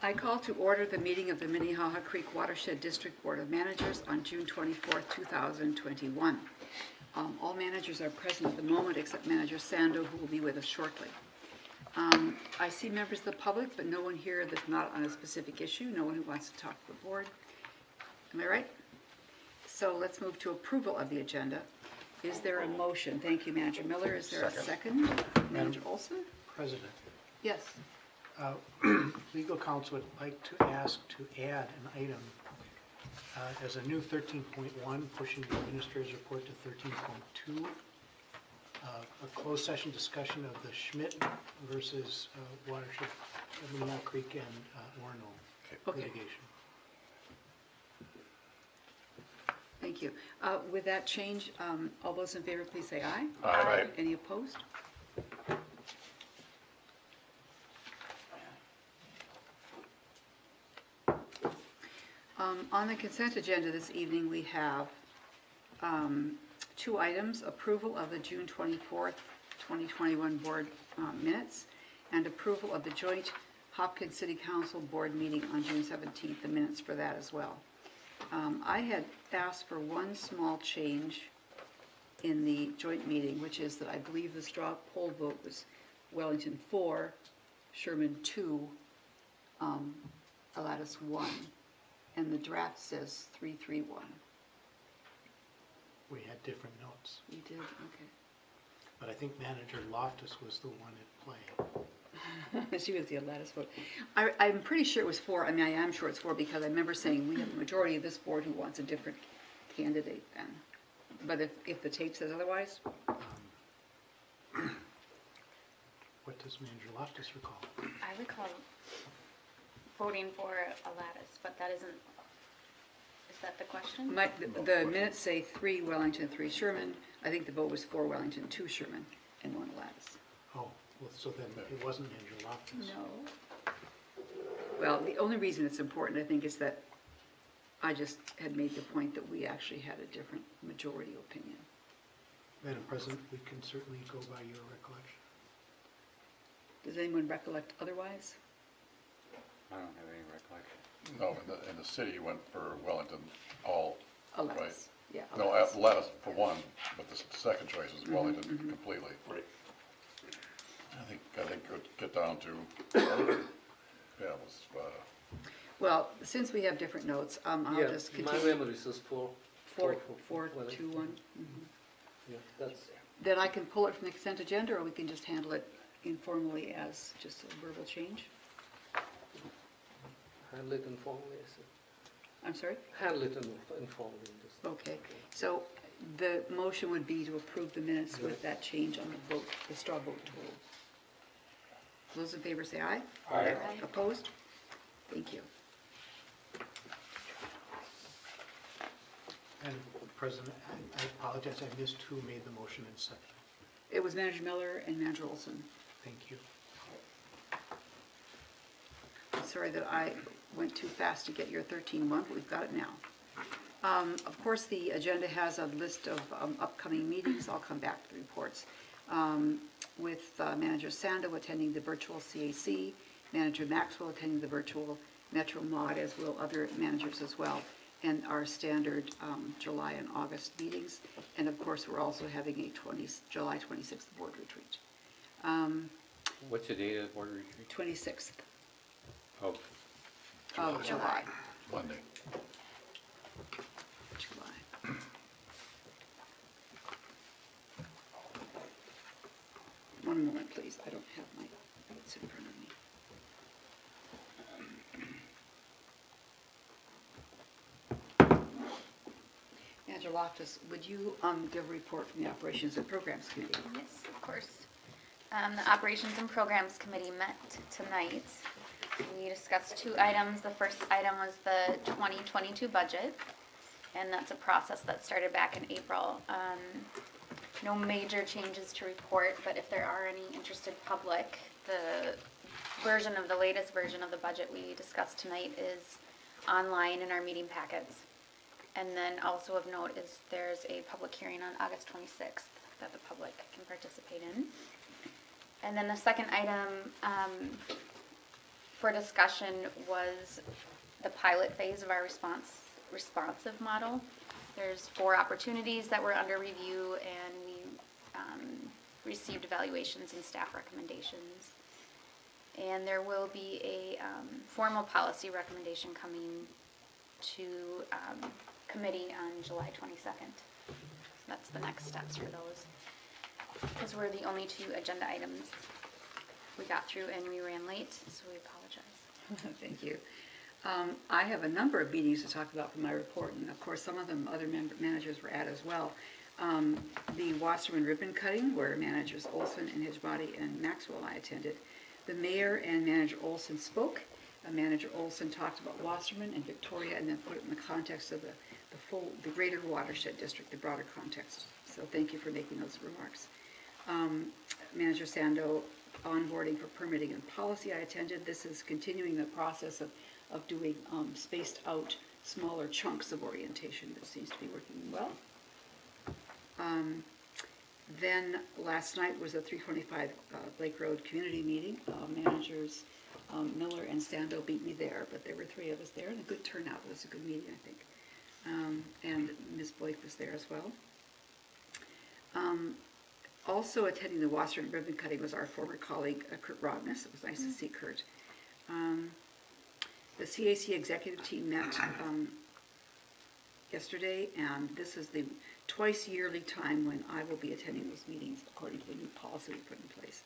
I call to order the meeting of the Minnehaha Creek Watershed District Board of Managers on June 24th, 2021. All managers are present at the moment except Manager Sando, who will be with us shortly. I see members of the public, but no one here that's not on a specific issue, no one who wants to talk to the board. Am I right? So let's move to approval of the agenda. Is there a motion? Thank you, Manager Miller. Is there a second? Manager Olson? President, Yes. legal counsel would like to ask to add an item as a new 13.1, pushing the administrator's report to 13.2, a closed session discussion of the Schmidt versus watershed of Minnehaha Creek and Orono litigation. Thank you. With that change, all those in favor, please say aye. Aye. Any opposed? On the consent agenda this evening, we have two items: approval of the June 24th, 2021 board minutes, and approval of the joint Hopkins City Council board meeting on June 17th, the minutes for that as well. I had asked for one small change in the joint meeting, which is that I believe the straw poll vote was Wellington 4, Sherman 2, Alatus 1, and the draft says 3-3-1. We had different notes, You did? Okay. but I think Manager Loftus was the one at play. She was the Alatus vote. I'm pretty sure it was 4. I mean, I am sure it's 4 because I remember saying we have a majority of this board who wants a different candidate then. But if the tape says otherwise? What does Manager Loftus recall? I recall voting for Alatus, but that isn't, is that the question? The minutes say 3 Wellington, 3 Sherman. I think the vote was 4 Wellington, 2 Sherman, and 1 Alatus. Oh, well, so then it wasn't Manager Loftus. No. Well, the only reason it's important, I think, is that I just had made the point that we actually had a different majority opinion. Madam President, we can certainly go by your recollection. Does anyone recollect otherwise? I don't have any recollection. No, in the city went for Wellington all, Alatus. right? Yeah. No, Alatus. Lattice for one, but the second choice is Wellington completely. Right. I think could get down to, yeah, it was, Well, since we have different notes, I'll just My continue. memory says 4. 4, well, 2, 1. Yeah, that's Then I can pull it from the consent agenda, or we can just handle it informally as just a verbal change. handle it informally. I'm sorry? Handle it informally. Okay. So the motion would be to approve the minutes with that change on the vote, the straw vote total. Those in favor say aye. Aye. Opposed? Thank you. And President, I apologize, I missed who made the motion and second. It was Manager Miller and Manager Olson. Thank you. Sorry that I went too fast to get your 13-1, but we've got it now. Of course, the agenda has a list of upcoming meetings. I'll come back to the reports. With Manager Sando attending the virtual CAC, Manager Maxwell attending the virtual Metro Mod, as will other managers as well, and our standard July and August meetings. And of course, we're also having a July 26th board retreat. What's the date of the board retreat? 26th Oh, of July. Monday. July. One moment, please. I don't have my notes in front of me. Manager Loftus, would you give a report from the Operations and Programs Committee? Yes, of course. The Operations and Programs Committee met tonight. We discussed 2 items. The first item was the 2022 budget, and that's a process that started back in April. No major changes to report, but if there are any interested public, the latest version of the budget we discussed tonight is online in our meeting packets. And then also of note is there's a public hearing on August 26th that the public can participate in. And then the second item for discussion was the pilot phase of our responsive model. There's 4 opportunities that were under review, and we received evaluations and staff recommendations. And there will be a formal policy recommendation coming to committee on July 22nd. That's the next steps for those. Because we're the only 2 agenda items we got through, and we ran late, so we apologize. Thank you. I have a number of meetings to talk about from my report, and of course, some of them other managers were at as well. The Wasserman ribbon cutting, where managers Olson and Hidgebody and Maxwell and I attended. The mayor and manager Olson spoke. Manager Olson talked about Wasserman and Victoria, and then put it in the context of the greater watershed district, the broader context. So thank you for making those remarks. Manager Sando, onboarding for permitting and policy I attended. This is continuing the process of doing spaced out smaller chunks of orientation that seems to be working well. Then last night was a 325 Blake Road community meeting. Managers Miller and Sando beat me there, but there were 3 of us there, and a good turnout. It was a good meeting, I think. And Ms. Blake was there as well. Also attending the Wasserman ribbon cutting was our former colleague, Kurt Rogness. It was nice to see Kurt. The CAC executive team met yesterday, and this is the twice yearly time when I will be attending those meetings according to the new policy we put in place.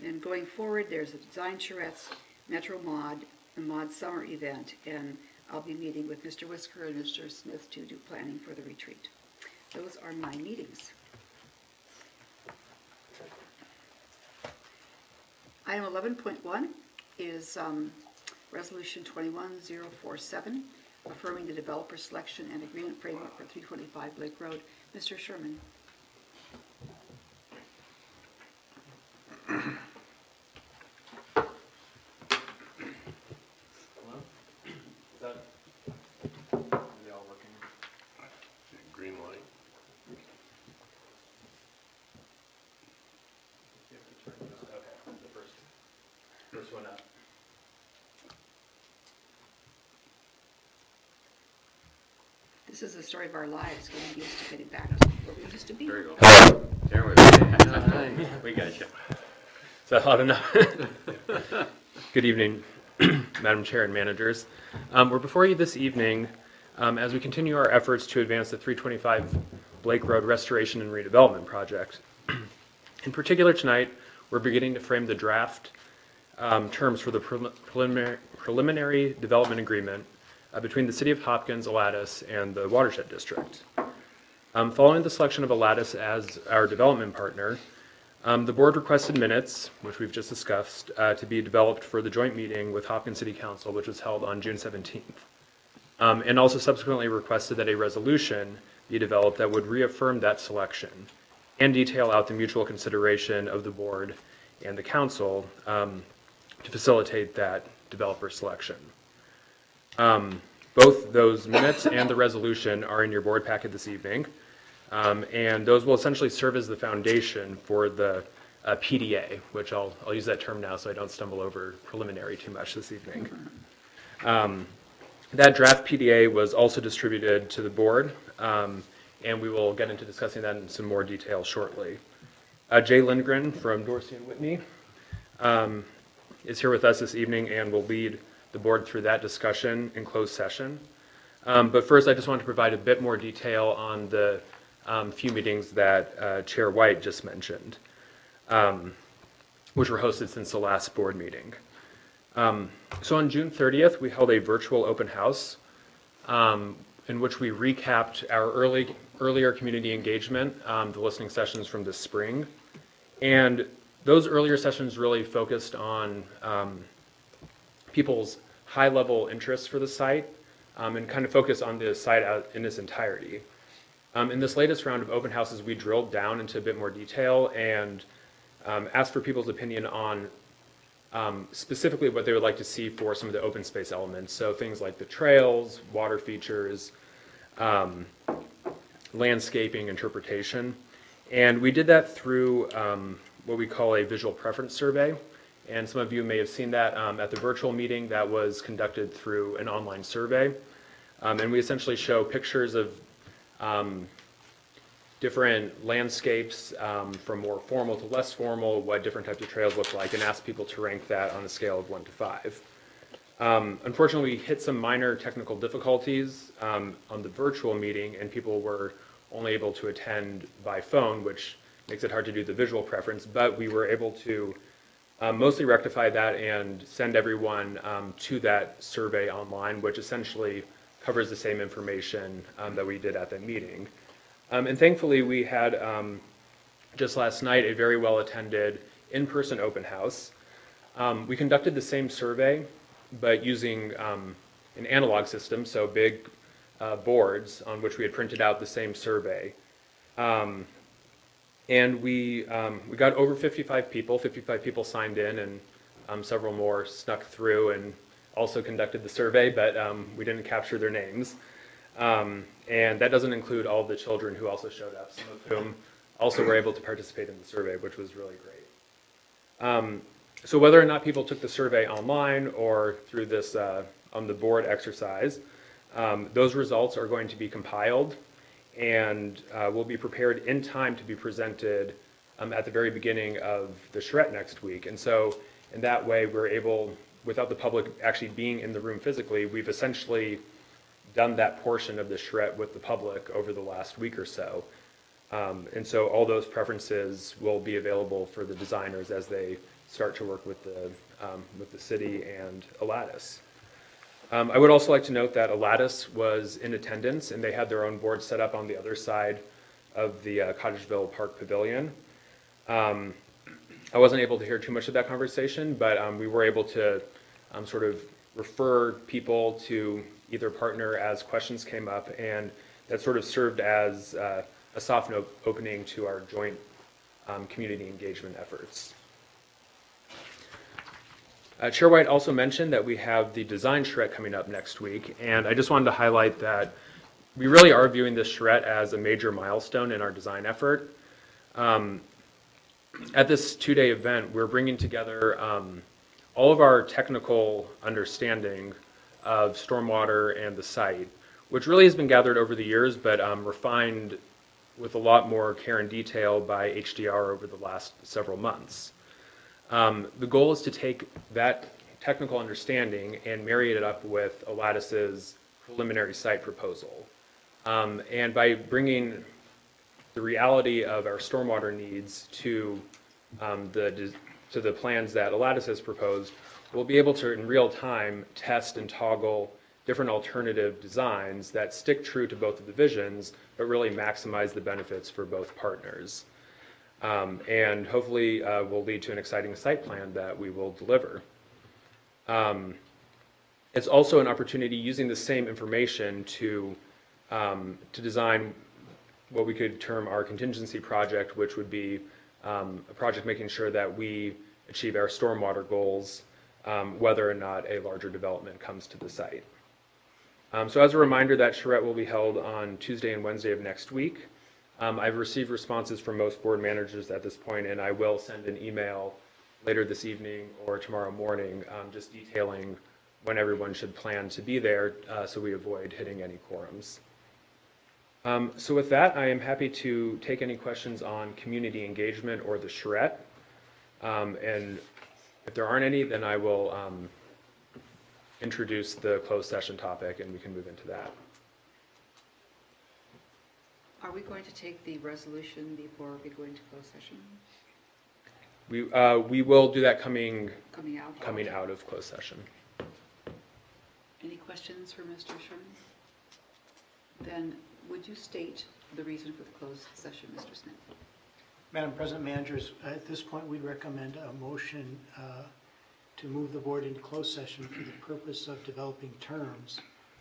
And going forward, there's a Design Charettes, Metro Mod, the Mod Summer event, and I'll be meeting with Mr. Whisker and Mr. Smith to do planning for the retreat. Those are my meetings. Item 11.1 is Resolution 21047, affirming the developer selection and agreement framework for 325 Blake Road. Mr. Sherman. Green light. First one up. This is the story of our lives, getting used to getting back to where we used to be. There you go. There we go. We got you. Is that loud enough? Good evening, Madam Chair and managers. We're before you this evening as we continue our efforts to advance the 325 Blake Road Restoration and Redevelopment Project. In particular tonight, we're beginning to frame the draft terms for the preliminary development agreement between the City of Hopkins, Alatus, and the Watershed District. Following the selection of Alatus as our development partner, the board requested minutes, which we've just discussed, to be developed for the joint meeting with Hopkins City Council, which was held on June 17th. And also subsequently requested that a resolution be developed that would reaffirm that selection and detail out the mutual consideration of the board and the council to facilitate that developer selection. Both those minutes and the resolution are in your board packet this evening, and those will essentially serve as the foundation for the PDA, which I'll use that term now so I don't stumble over preliminary too much this evening. That draft PDA was also distributed to the board, and we will get into discussing that in some more detail shortly. Jay Lindgren from Dorsey & Whitney is here with us this evening and will lead the board through that discussion in closed session. But first, I just want to provide a bit more detail on the few meetings that Chair White just mentioned, which were hosted since the last board meeting. So on June 30th, we held a virtual open house in which we recapped our earlier community engagement, the listening sessions from this spring. And those earlier sessions really focused on people's high-level interests for the site and kind of focused on the site in its entirety. In this latest round of open houses, we drilled down into a bit more detail and asked for people's opinion on specifically what they would like to see for some of the open space elements. So things like the trails, water features, landscaping, interpretation. And we did that through what we call a visual preference survey. and some of you may have seen that at the virtual meeting that was conducted through an online survey. And we essentially show pictures of different landscapes from more formal to less formal, what different types of trails look like, and ask people to rank that on a scale of 1 to 5. Unfortunately, we hit some minor technical difficulties on the virtual meeting, and people were only able to attend by phone, which makes it hard to do the visual preference, but we were able to mostly rectify that and send everyone to that survey online, which essentially covers the same information that we did at the meeting. And thankfully, we had just last night a very well-attended in-person open house. We conducted the same survey, but using an analog system, so big boards on which we had printed out the same survey. And we got over 55 people. 55 people signed in, and several more snuck through and also conducted the survey, but we didn't capture their names. And that doesn't include all of the children who also showed up, some of whom also were able to participate in the survey, which was really great. So whether or not people took the survey online or through this on the board exercise, those results are going to be compiled and will be prepared in time to be presented at the very beginning of the charrette next week. And so in that way, we're able, without the public actually being in the room physically, we've essentially done that portion of the charrette with the public over the last week or so. And so all those preferences will be available for the designers as they start to work with the city and Alatus. I would also like to note that Alatus was in attendance, and they had their own board set up on the other side of the Cottageville Park Pavilion. I wasn't able to hear too much of that conversation, but we were able to sort of refer people to either partner as questions came up, and that sort of served as a soft note opening to our joint community engagement efforts. Chair White also mentioned that we have the design charrette coming up next week, and I just wanted to highlight that we really are viewing this charrette as a major milestone in our design effort. At this two-day event, we're bringing together all of our technical understanding of stormwater and the site, which really has been gathered over the years, but refined with a lot more care and detail by HDR over the last several months. The goal is to take that technical understanding and marry it up with Alatus's preliminary site proposal. And by bringing the reality of our stormwater needs to the plans that Alatus has proposed, we'll be able to, in real time, test and toggle different alternative designs that stick true to both of the visions, but really maximize the benefits for both partners. And hopefully will lead to an exciting site plan that we will deliver. It's also an opportunity using the same information to design what we could term our contingency project, which would be a project making sure that we achieve our stormwater goals, whether or not a larger development comes to the site. So as a reminder, that charrette will be held on Tuesday and Wednesday of next week. I've received responses from most board managers at this point, and I will send an email later this evening or tomorrow morning just detailing when everyone should plan to be there so we avoid hitting any quorums. So with that, I am happy to take any questions on community engagement or the charrette. And if there aren't any, then I will introduce the closed session topic and we can move into that. Are we going to take the resolution before we go into closed session? We will do that coming out? of closed session. Any questions for Mr. Sherman? Then would you state the reason for the closed session, Mr. Smith? Madam President, managers, at this point, we'd recommend a motion to move the board into closed session for the purpose of developing terms